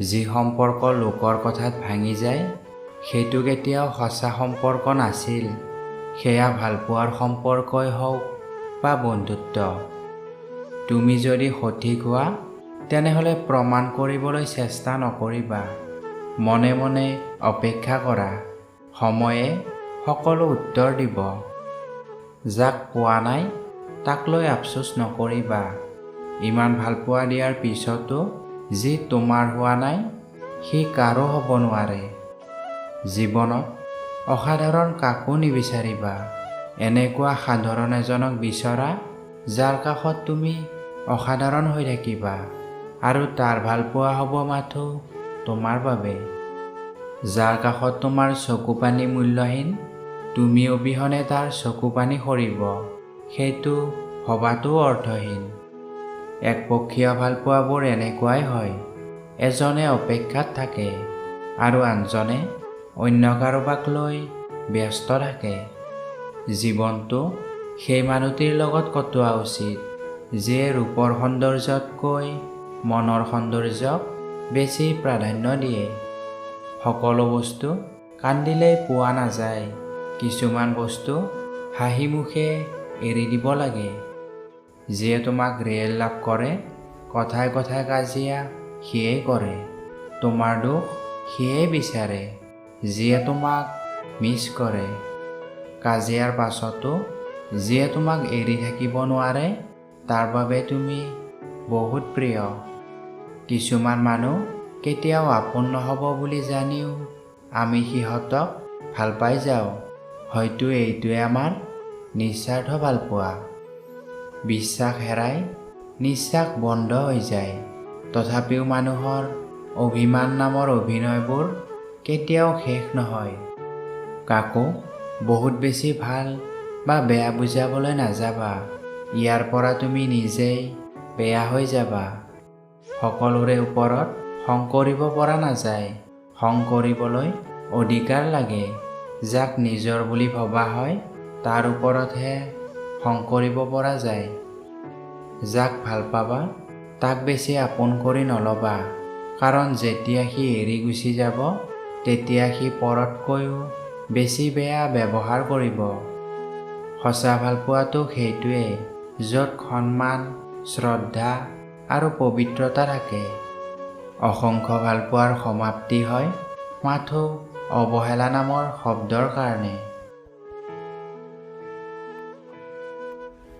যি সম্পৰ্ক লোকৰ কথাত ভাঙি যায় সেইটো কেতিয়াও সঁচা সম্পৰ্ক নাছিল। সেয়া ভালপোৱাৰ সম্পৰ্কই হওক বা বন্ধুত্ব। তুমি যদি সঠিক হোৱা তেনেহ'লে প্ৰমাণ কৰিবলৈ চেষ্টা নকৰিবা। মনে মনে অপেক্ষা কৰা, সময়ে সকলো উত্তৰ দিব। যাক পোৱা নাই তাক লৈ আফচোচ নকৰিবা। ইমান ভালপোৱা দিয়াৰ পিছতো যি তোমাৰ হোৱা নাই সি কাৰো হ'ব নোৱাৰে। জীৱনত অসাধাৰণ কাকো নিবিচাৰিবা। এনেকুৱা সাধাৰণ এজনক বিচৰা যাৰ কাষত তুমি অসাধাৰণ হৈ থাকিবা আৰু তাৰ ভালপোৱা হ'ব মাথো তোমাৰ বাবে। যাৰ কাষত তোমাৰ চকুপানী মূল্যহীন, তুমি অবিহনে তাৰ চকুপানী সৰিব, সেইটো ভবাটো অৰ্থহীন। একপক্ষীয় ভালপোৱাবোৰ এনেকুৱাই হয়। এজনে অপেক্ষাত থাকে আৰু আনজনে অন্য কাৰোবাক লৈ ব্যস্ত থাকে। জীৱনটো সেই মানুহটিৰ লগত কটোৱা উচিত যিয়ে ৰূপৰ সৌন্দৰ্যতকৈ মনৰ সৌন্দৰ্যক বেছি প্ৰাধান্য দিয়ে। সকলো বস্তু কান্দিলেই পোৱা নাযায়। কিছুমান বস্তু হাঁহি মুখে এৰি দিব লাগে। যিয়ে তোমাক ৰিয়েল লাভ কৰে, কথাই কথাই কাজিয়া সিয়েই কৰে। তোমাৰ দুখ সিয়েই বিচাৰে যিয়ে তোমাক মিছ কৰে। কাজিয়াৰ পাছতো যিয়ে তোমাক এৰি থাকিব নোৱাৰে তাৰ বাবে তুমি বহুত প্ৰিয়। কিছুমান মানুহ কেতিয়াও আপোন নহ'ব বুলি জানিও আমি সিহঁতক ভাল পাই যাওঁ। হয়তো এইটোৱে আমাৰ নিস্বাৰ্থ ভালপোৱা। বিশ্বাস হেৰাই নিশ্বাস বন্ধ হৈ যায়। তথাপিও মানুহৰ অভিমান নামৰ অভিনয়বোৰ কেতিয়াও শেষ নহয়। কাকো বহুত বেছি ভাল বা বেয়া বুজাবলৈ নাযাবা। ইয়াৰ পৰা তুমি নিজেই বেয়া হৈ যাবা। সকলোৰে ওপৰত খং কৰিব পৰা নাযায়। খং কৰিবলৈ অধিকাৰ লাগে। যাক নিজৰ বুলি ভবা হয় তাৰ ওপৰতহে খং কৰিব পৰা যায়। যাক ভাল পাবা তাক বেছি আপোন কৰি নল'বা, কাৰণ যেতিয়া সি এৰি গুচি যাব তেতিয়া সি পৰতকৈও বেছি বেয়া ব্যৱহাৰ কৰিব। সঁচা ভালপোৱাটো সেইটোৱে য'ত সন্মান, শ্ৰদ্ধা আৰু পবিত্ৰতা থাকে। অসংখ্য ভালপোৱাৰ সমাপ্তি হয় মাথো অৱহেলা নামৰ শব্দৰ কাৰণে।